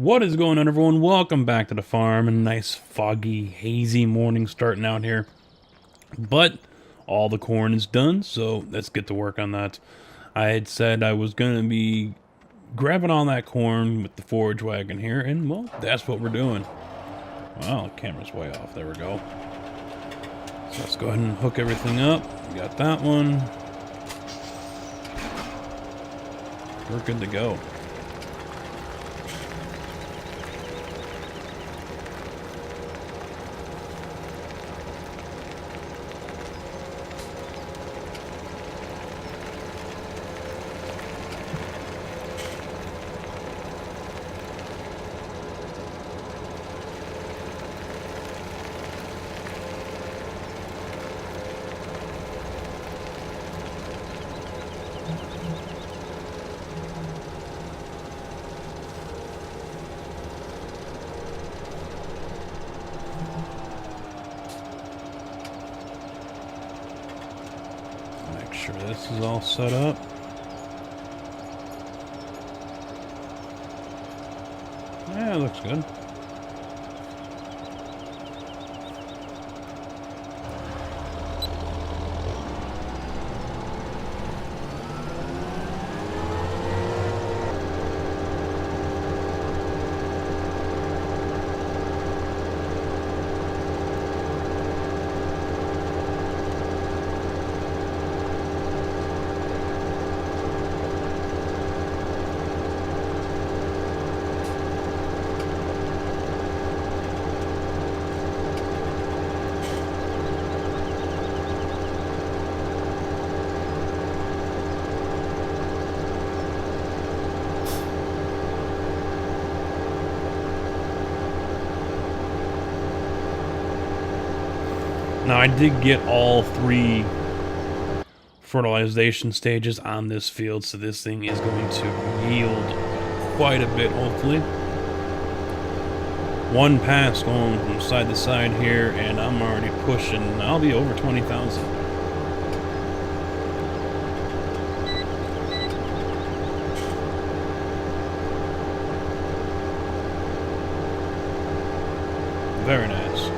What is going on, everyone? Welcome back to the farm. A nice foggy, hazy morning starting out here. But all the corn is done, so let's get to work on that. I had said I was going to be grabbing all that corn with the forage wagon here, and well, that's what we're doing. Wow, the camera's way off. There we go. So let's go ahead and hook everything up. We got that one. We're good to go. Make sure this is all set up. Yeah, it looks good. Now, I did get all 3 fertilization stages on this field, so this thing is going to yield quite a bit, hopefully. One pass going from side to side here, and I'm already pushing. I'll be over 20,000. Very nice.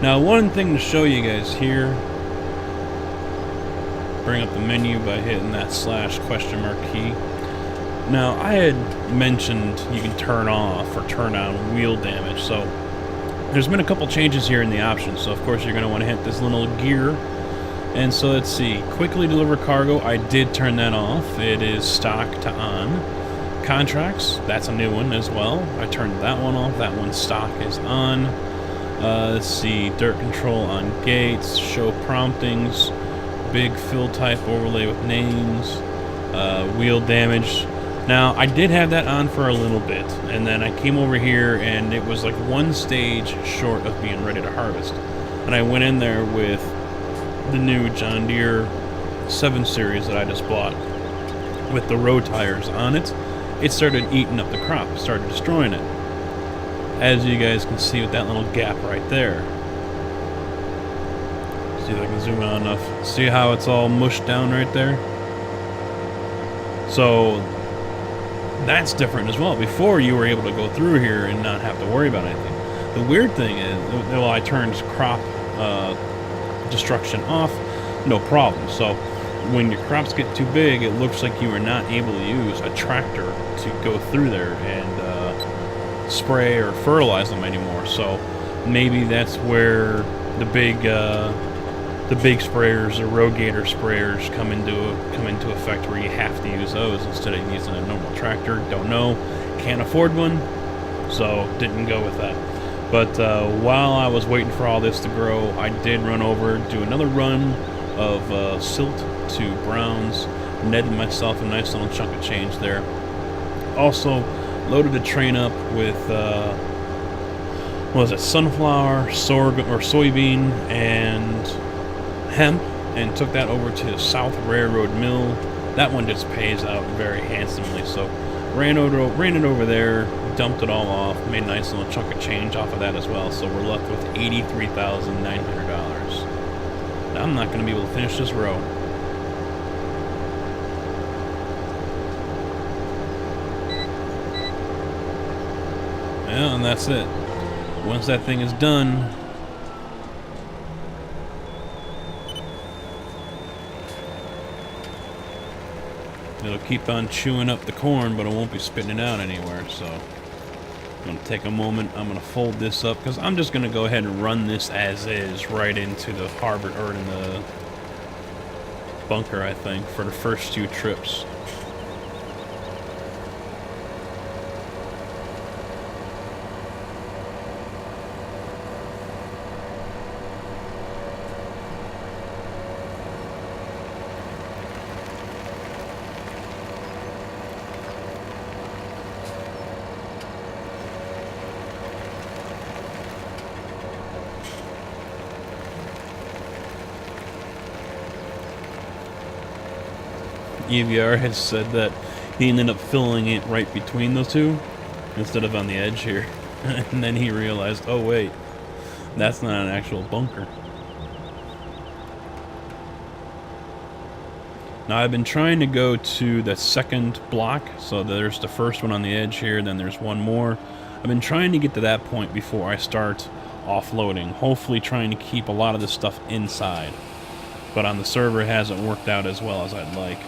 Now, one thing to show you guys here, bring up the menu by hitting that / key. Now, I had mentioned you can turn off or turn on wheel damage, so there's been a couple changes here in the options. So, of course, you're going to want to hit this little gear. And so, let's see, quickly deliver cargo, I did turn that off. It is stock to on. Contracts, that's a new one as well. I turned that one off. That one stock is on. Let's see, dirt control on gates, show promptings, big fill type overlay with names, wheel damage. Now, I did have that on for a little bit, and then I came over here and it was like one stage short of being ready to harvest. And I went in there with the new John Deere 7 Series that I just bought with the road tires on it. It started eating up the crop, started destroying it. As you guys can see with that little gap right there. See if I can zoom in on enough. See how it's all mushed down right there? So that's different as well. Before, you were able to go through here and not have to worry about anything. The weird thing is, well, I turned crop destruction off, no problem. So when your crops get too big, it looks like you are not able to use a tractor to go through there and spray or fertilize them anymore. So maybe that's where the big sprayers, the Rogator sprayers, come into effect, where you have to use those instead of using a normal tractor. Don't know, can't afford one, so didn't go with that. But while I was waiting for all this to grow, I did run over, do another run of silt to browns, netted myself a nice little chunk of change there. Also loaded the train up with, what was it, sunflower, sorghum, or soybean, and hemp, and took that over to the South Railroad Mill. That one just pays out very handsomely, so ran it over there, dumped it all off, made a nice little chunk of change off of that as well. So we're left with $83,900. Now I'm not going to be able to finish this row. Yeah, and that's it. Once that thing is done, it'll keep on chewing up the corn, but it won't be spitting it out anywhere. So I'm going to take a moment. I'm going to fold this up because I'm just going to go ahead and run this as is right into the harbor, or in the bunker, I think, for the first few trips. EVR has said that he ended up filling it right between those two instead of on the edge here. And then he realized, oh wait, that's not an actual bunker. Now I've been trying to go to the second block, so there's the first one on the edge here, then there's one more. I've been trying to get to that point before I start offloading, hopefully trying to keep a lot of this stuff inside. But on the server it hasn't worked out as well as I'd like.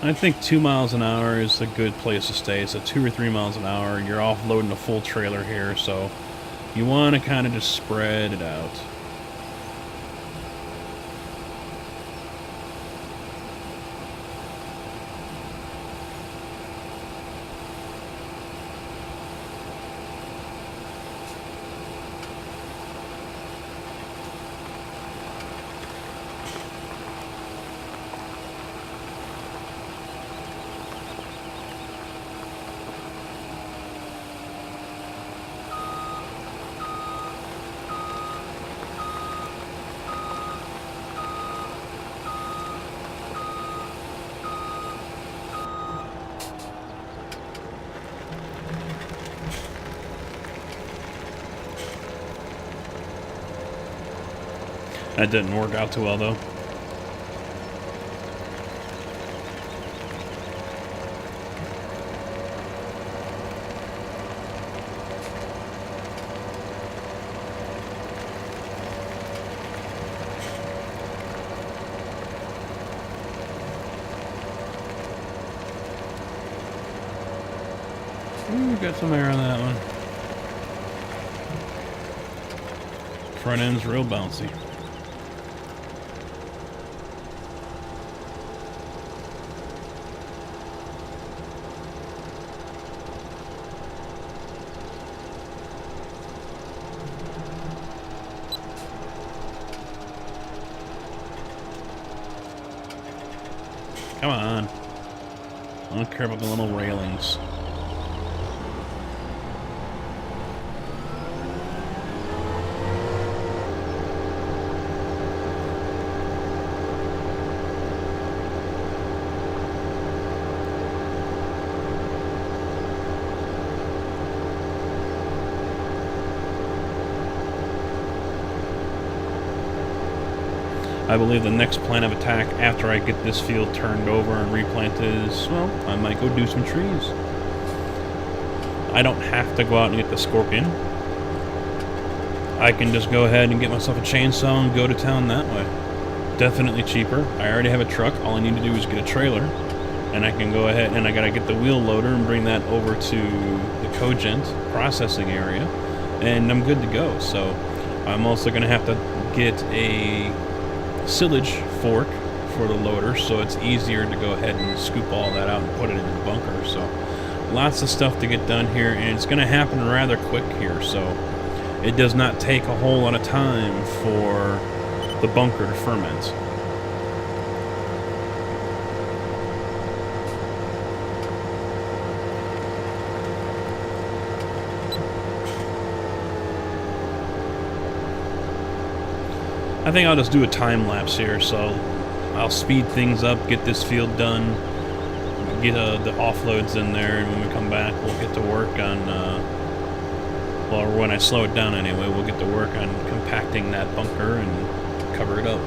I think 2 miles an hour is a good place to stay. So 2 or 3 miles an hour, you're offloading a full trailer here, so you want to kind of just spread it out. That didn't work out too well, though. Ooh, got some air on that one. Front end's real bouncy. Come on. I don't care about the little railings. I believe the next plan of attack after I get this field turned over and replanted is, well, I might go do some trees. I don't have to go out and get the scorpion. I can just go ahead and get myself a chainsaw and go to town that way. Definitely cheaper. I already have a truck. All I need to do is get a trailer. And I can go ahead and I gotta get the wheel loader and bring that over to the cogent processing area. And I'm good to go. So I'm also gonna have to get a silage fork for the loader, so it's easier to go ahead and scoop all that out and put it in the bunker. So lots of stuff to get done here, and it's going to happen rather quick here, so it does not take a whole lot of time for the bunker to ferment. I think I'll just do a time lapse here, so I'll speed things up, get this field done, get the offloads in there, and when we come back, we'll get to work on, well, when I slow it down anyway, we'll get to work on compacting that bunker and cover it up.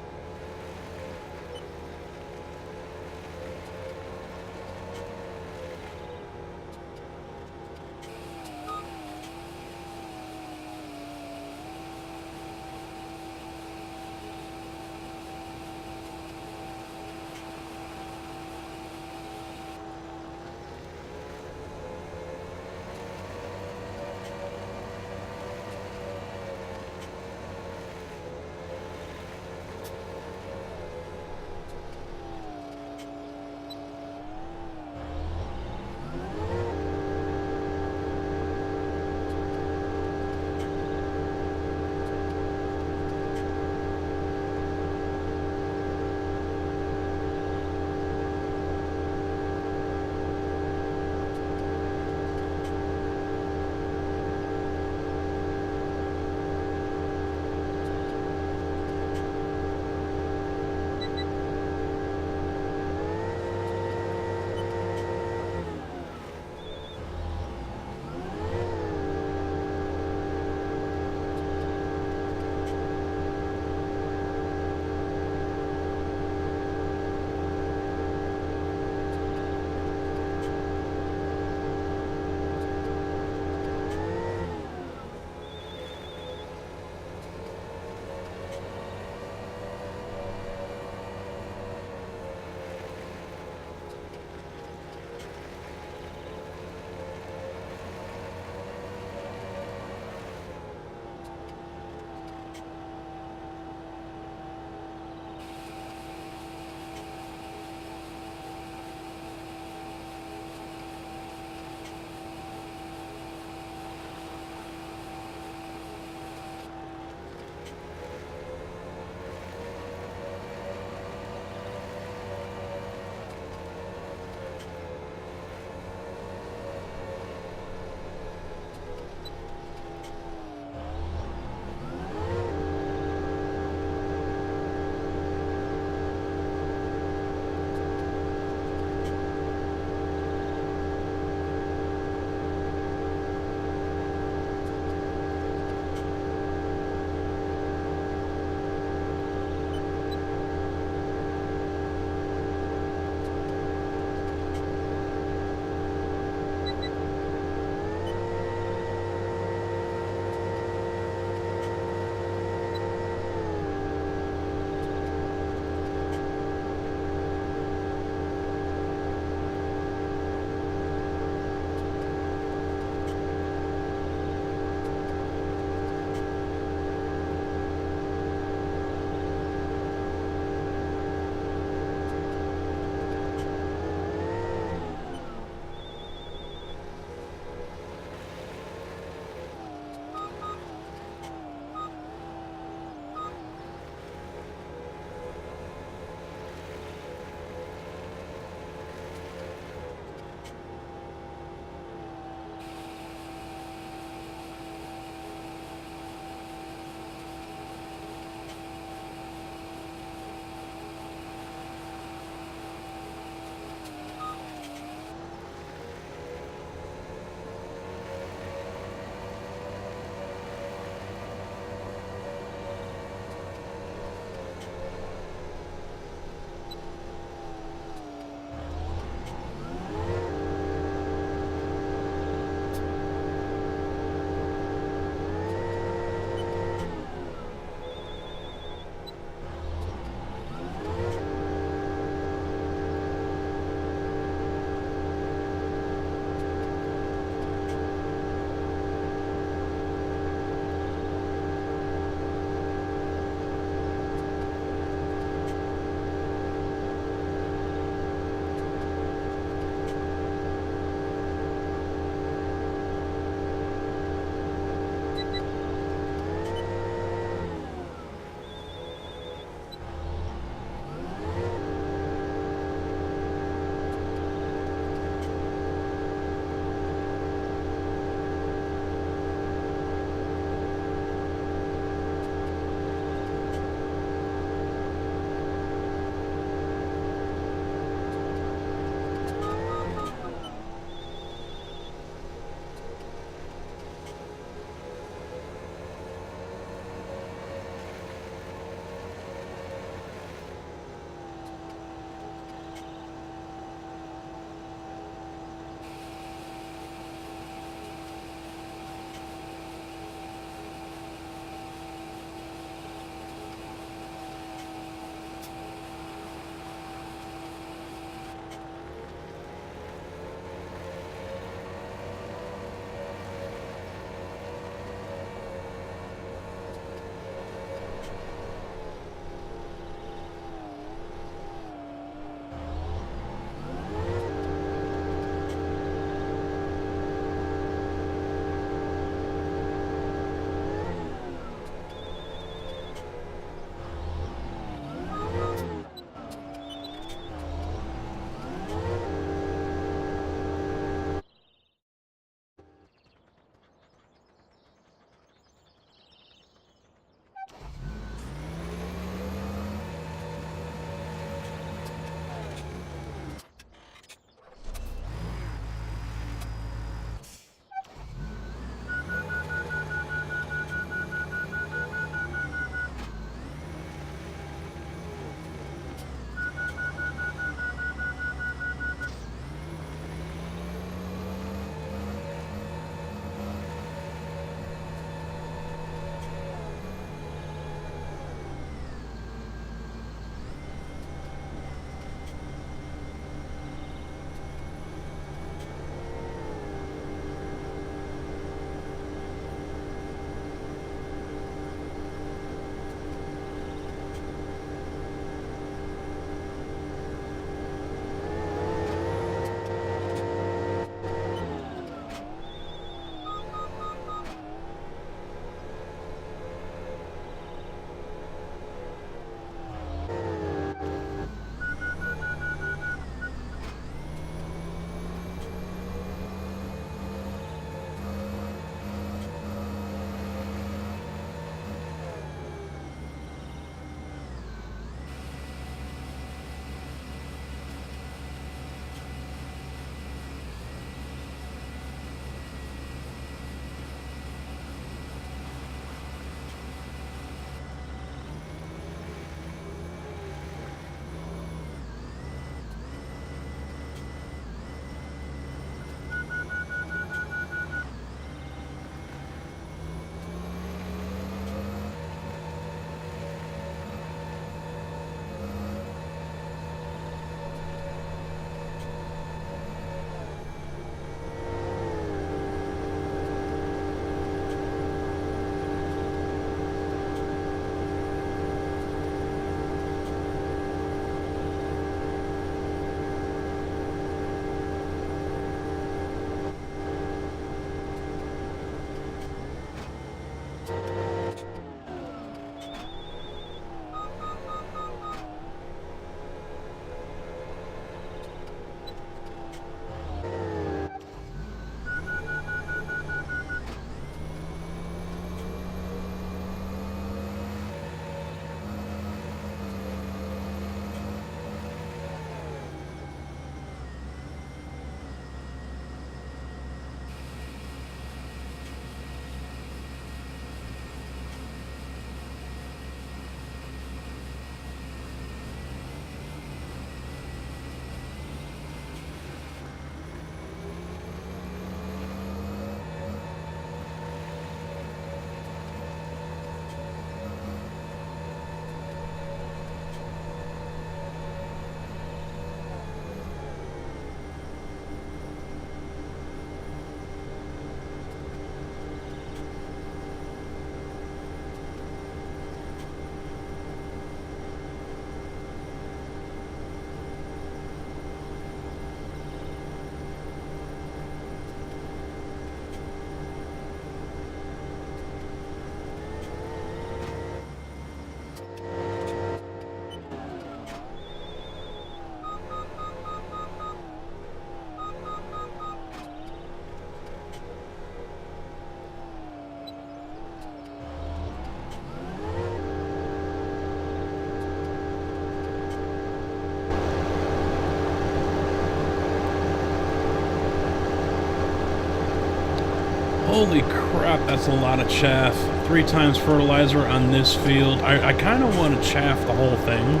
Holy crap, that's a lot of chaff. 3 times fertilizer on this field. I kind of want to chaff the whole thing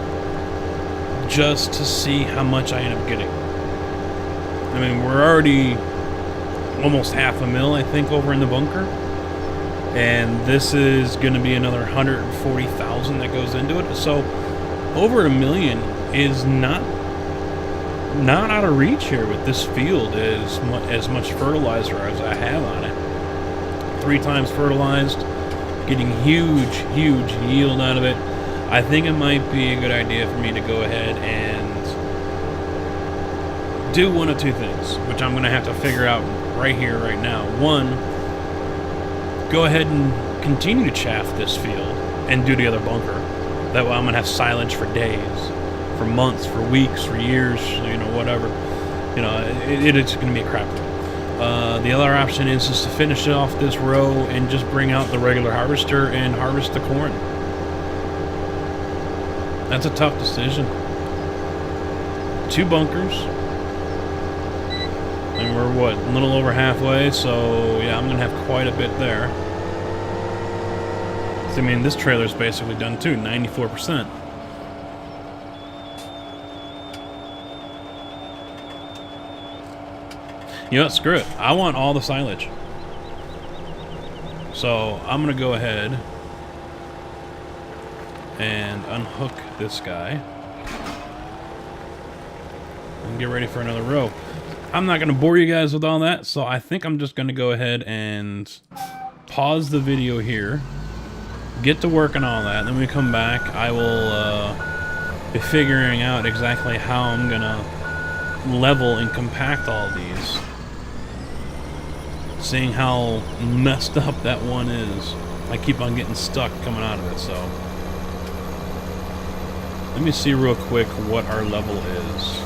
just to see how much I end up getting. I mean, we're already almost $500,000, I think, over in the bunker. And this is going to be another 140,000 that goes into it. So over $1 million is not out of reach here with this field as much fertilizer as I have on it. 3 times fertilized, getting huge yield out of it. I think it might be a good idea for me to go ahead and do one of 2 things, which I'm going to have to figure out right here, right now. One, go ahead and continue to chaff this field and do the other bunker. That way I'm going to have silage for days, for months, for weeks, for years, you know, whatever. You know, it's going to be a crap load. The other option is just to finish off this row and just bring out the regular harvester and harvest the corn. That's a tough decision. 2 bunkers. And we're, what, a little over halfway, so yeah, I'm going to have quite a bit there. So, I mean, this trailer's basically done too, 94%. You know what, screw it. I want all the silage. So, I'm going to go ahead and unhook this guy and get ready for another row. I'm not going to bore you guys with all that, so I think I'm just going to go ahead and pause the video here, get to work on all that, and then when we come back, I will be figuring out exactly how I'm going to level and compact all these. Seeing how messed up that one is. I keep on getting stuck coming out of it, so. Let me see real quick what our level is.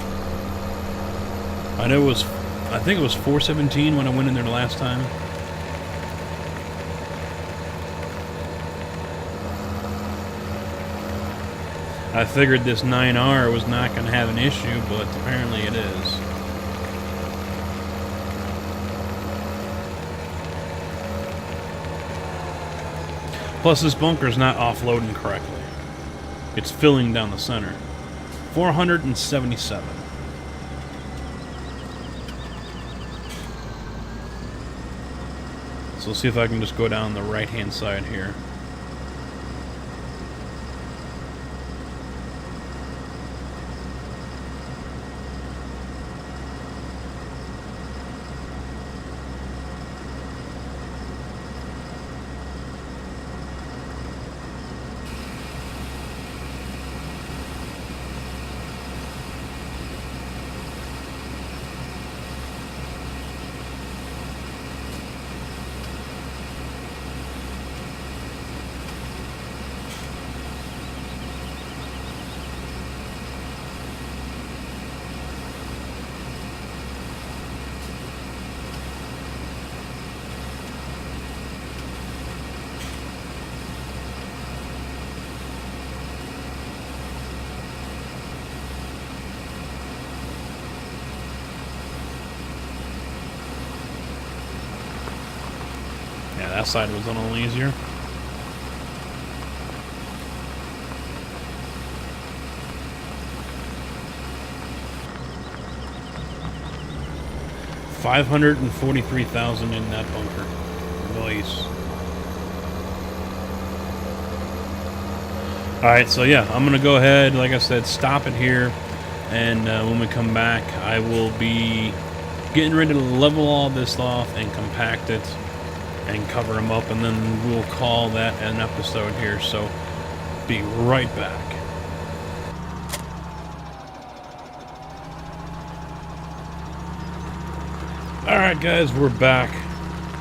I know it was, I think it was 417 when I went in there the last time. I figured this 9R was not going to have an issue, but apparently it is. Plus this bunker's not offloading correctly. It's filling down the center. 477. So let's see if I can just go down the right-hand side here. Yeah, that side was a little easier. $543,000 in that bunker. Nice. Alright, so yeah, I'm going to go ahead, like I said, stop it here. And when we come back, I will be getting ready to level all this off and compact it and cover them up. And then we'll call that an episode here. So be right back. Alright guys, we're back.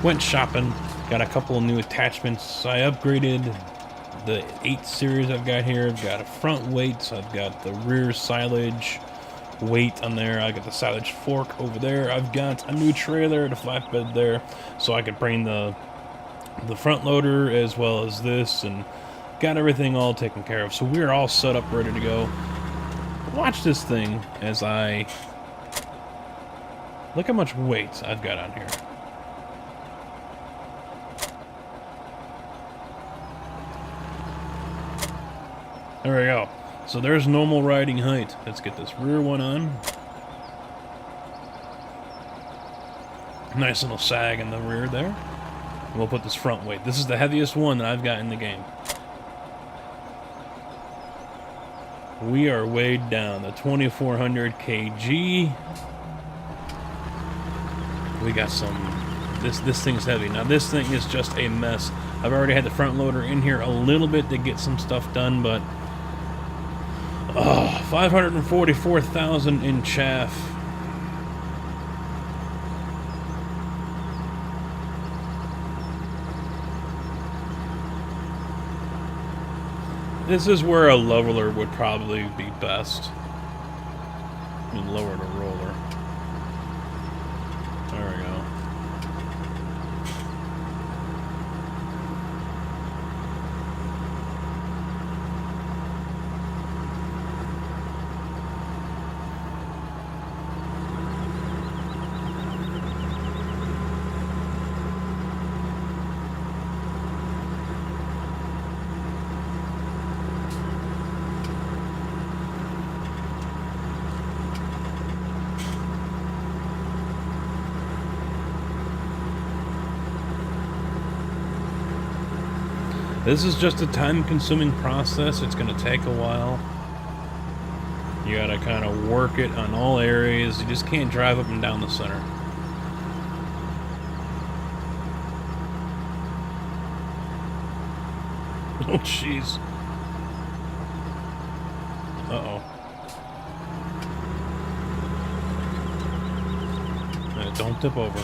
Went shopping. Got a couple of new attachments. I upgraded the 8 series I've got here. I've got a front weight. I've got the rear silage weight on there. I got the silage fork over there. I've got a new trailer, the flatbed there, so I could bring the front loader as well as this, and got everything all taken care of. So we're all set up, ready to go. Watch this thing as I look how much weight I've got on here. There we go. So there's normal riding height. Let's get this rear one on. Nice little sag in the rear there. And we'll put this front weight. This is the heaviest one that I've got in the game. We are weighed down to 2,400 kg. We got some... This thing's heavy. Now this thing is just a mess. I've already had the front loader in here a little bit to get some stuff done, but... 544,000 in chaff. This is where a leveler would probably be best. I mean, lower the roller. There we go. This is just a time-consuming process. It's going to take a while. You got to kind of work it on all areas. You just can't drive up and down the center. Oh, jeez. Uh-oh. Don't tip over.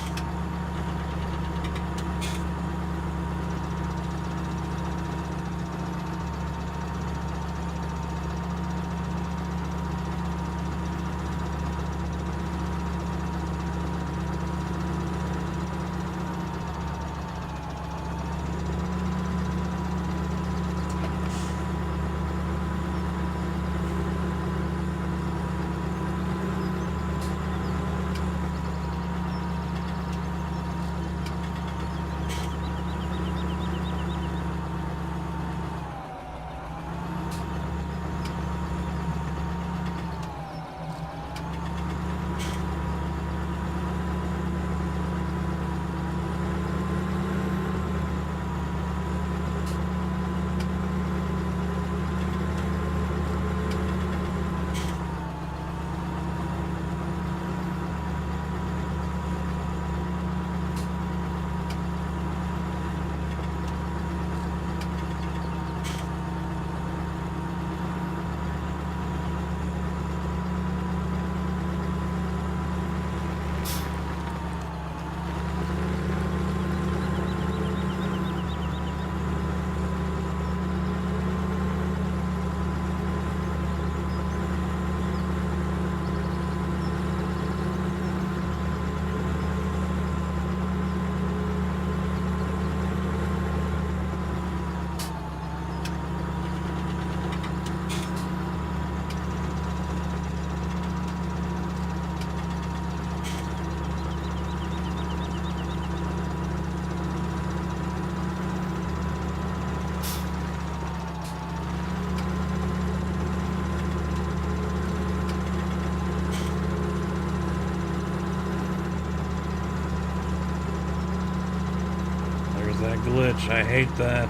That glitch, I hate that.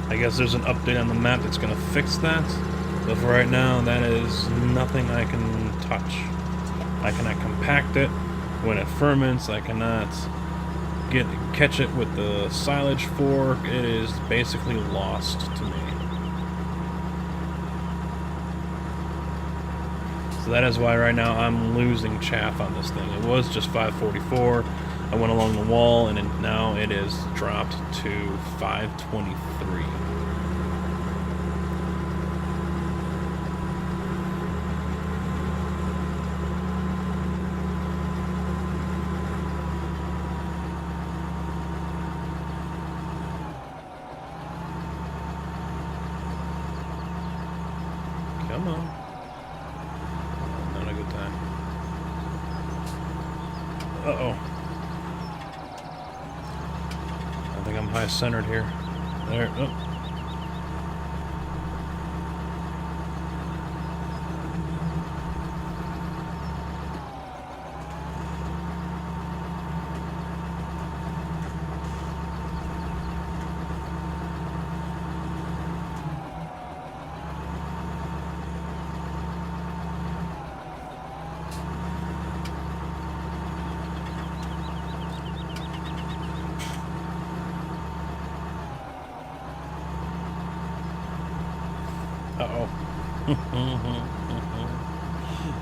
I guess there's an update on the map that's going to fix that, but for right now that is nothing I can touch. I cannot compact it when it ferments. I cannot catch it with the silage fork. It is basically lost to me. So that is why right now I'm losing chaff on this thing. It was just 544. I went along the wall, and now it is dropped to 523. Come on. Not a good time. Uh-oh. I think I'm high-centered here. There. Oh. Uh-oh.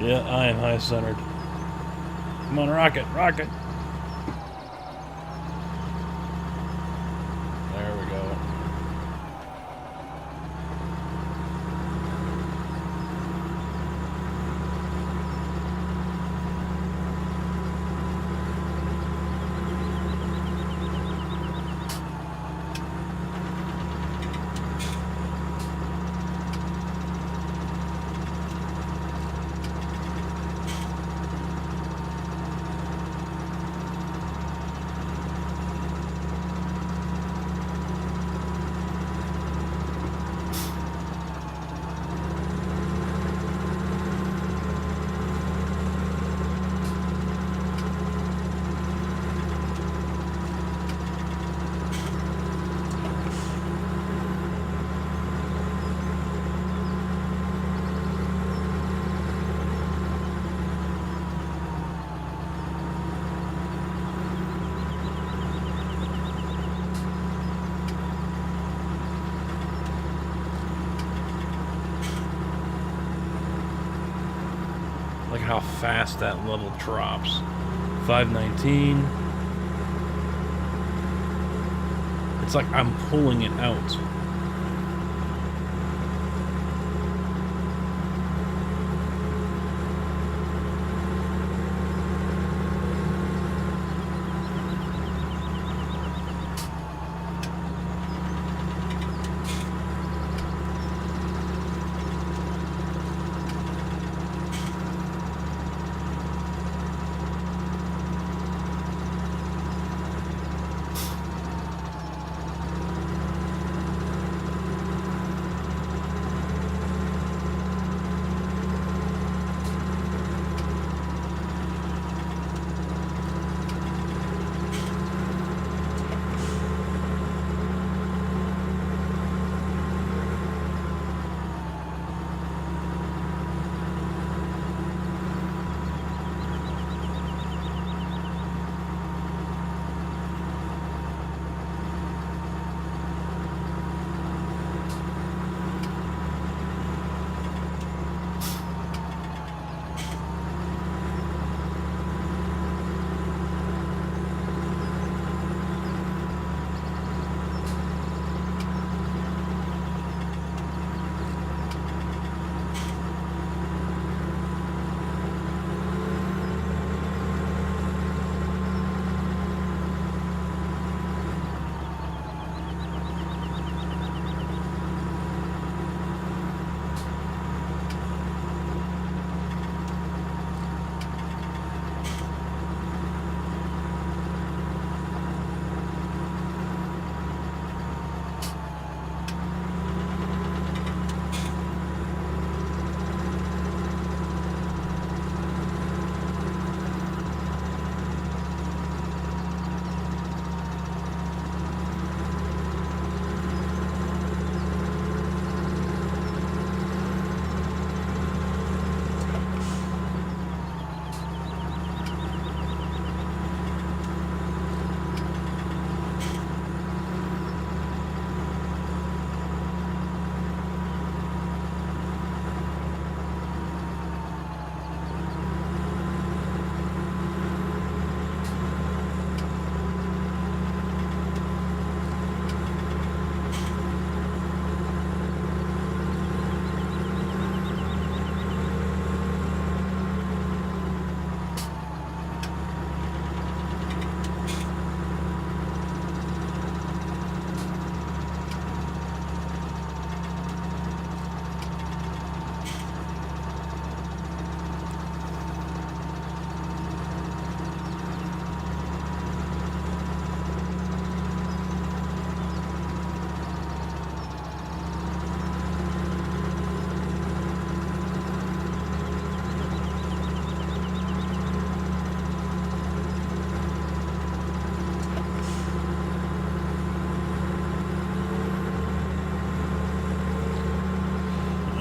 Yeah, I am high-centered. Come on, rocket, rocket! There we go. Look how fast that level drops. 519. It's like I'm pulling it out.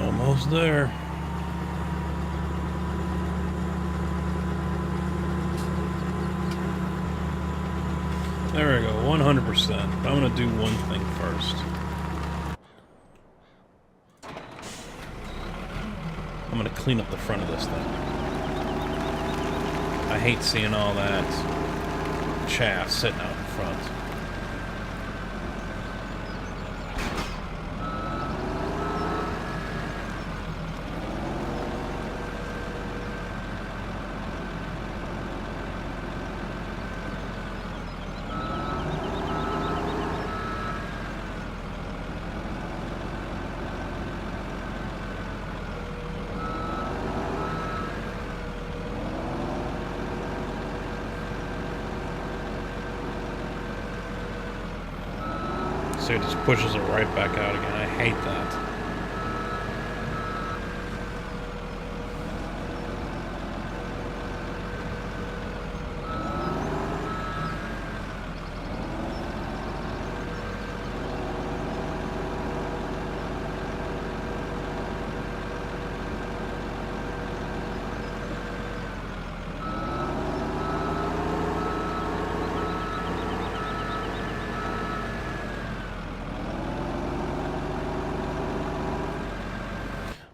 Almost there. There we go, 100%. I'm gonna do one thing first. I'm gonna clean up the front of this thing. I hate seeing all that chaff sitting out in front. It just pushes it right back out again. I hate that.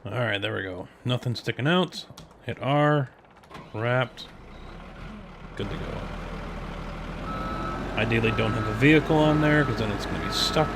Alright, there we go. Nothing sticking out. Hit R. Wrapped. Good to go. Ideally don't have a vehicle on there, because then it's going to be stuck.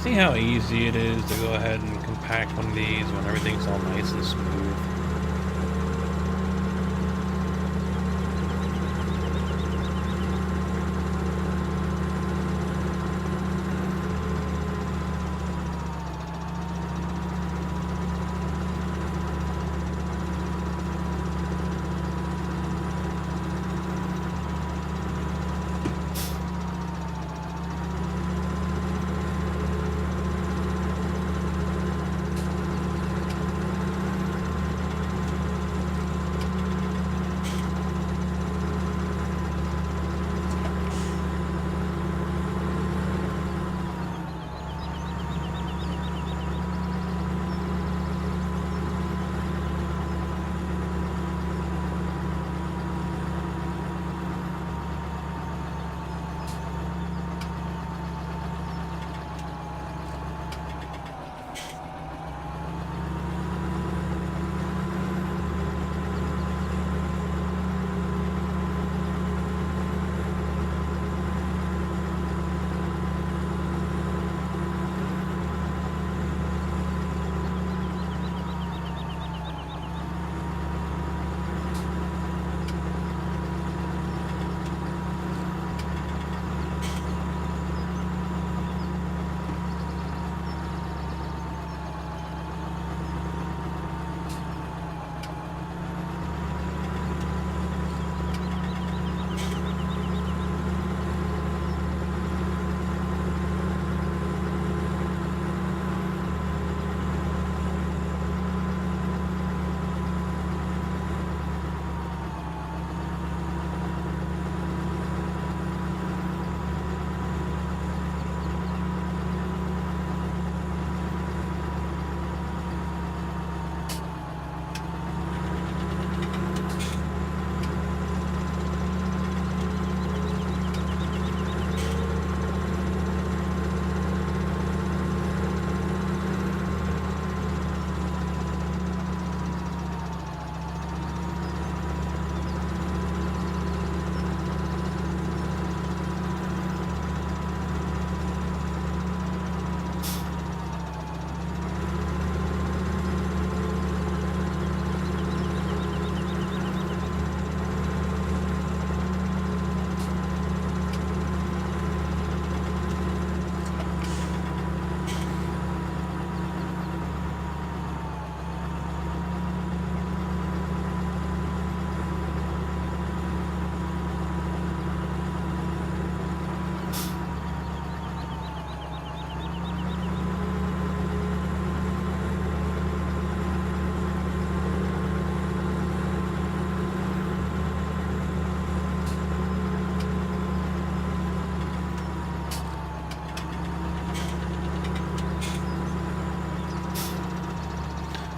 See how easy it is to go ahead and compact one of these when everything's all nice and smooth.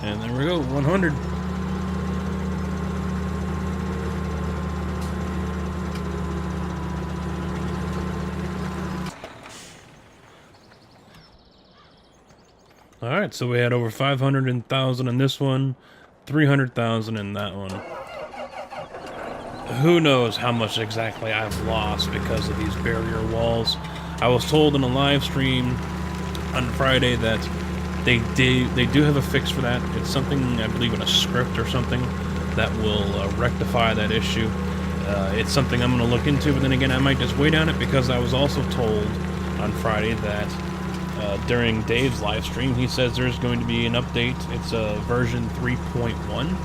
And there we go, 100. Alright, so we had over 500,000 in this one, 300,000 in that one. Who knows how much exactly I've lost because of these barrier walls. I was told in a live stream on Friday that they do have a fix for that. It's something, I believe, in a script or something that will rectify that issue. It's something I'm going to look into, but then again, I might just wait on it because I was also told on Friday that during Dave's live stream, he says there's going to be an update. It's version 3.1.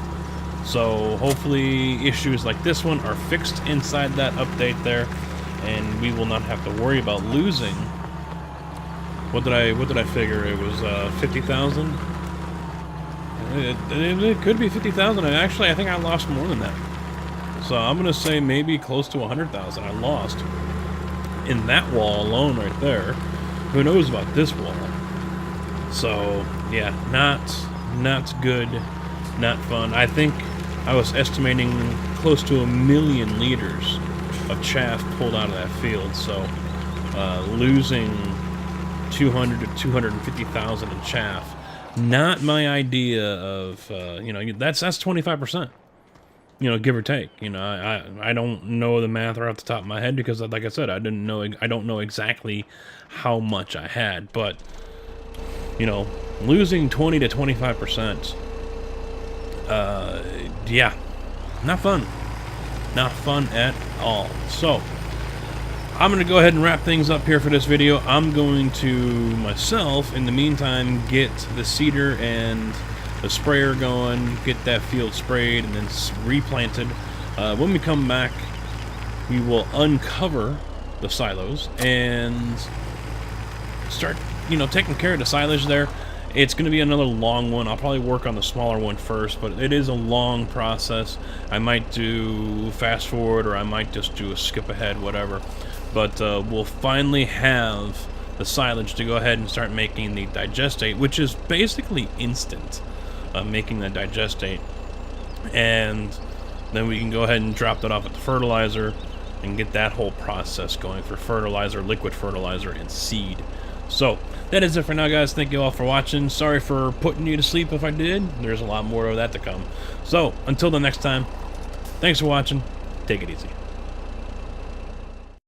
So hopefully issues like this one are fixed inside that update there, and we will not have to worry about losing. What did I figure? It was 50,000. It could be 50,000. Actually, I think I lost more than that. So I'm gonna say maybe close to 100,000 I lost in that wall alone right there. Who knows about this wall? So yeah, not good, not fun. I think I was estimating close to 1 million liters of chaff pulled out of that field. So losing 200 to 250,000 in chaff, not my idea of you know, that's 25%. You know, give or take. You know, I don't know the math right off the top of my head because, like I said, I don't know exactly how much I had, but you know, losing 20 to 25%, yeah, not fun at all. So I'm gonna go ahead and wrap things up here for this video. I'm going to myself, in the meantime, get the seeder and the sprayer going, get that field sprayed and then replanted. When we come back, we will uncover the silos and start, you know, taking care of the silage there. It's going to be another long one. I'll probably work on the smaller one first, but it is a long process. I might do fast forward, or I might just do a skip ahead, whatever. But we'll finally have the silage to go ahead and start making the digestate, which is basically instant. Making the digestate, and then we can go ahead and drop that off at the fertilizer and get that whole process going for fertilizer, liquid fertilizer, and seed. So that is it for now, guys. Thank you all for watching. Sorry for putting you to sleep if I did. There's a lot more of that to come. So until the next time, thanks for watching. Take it easy.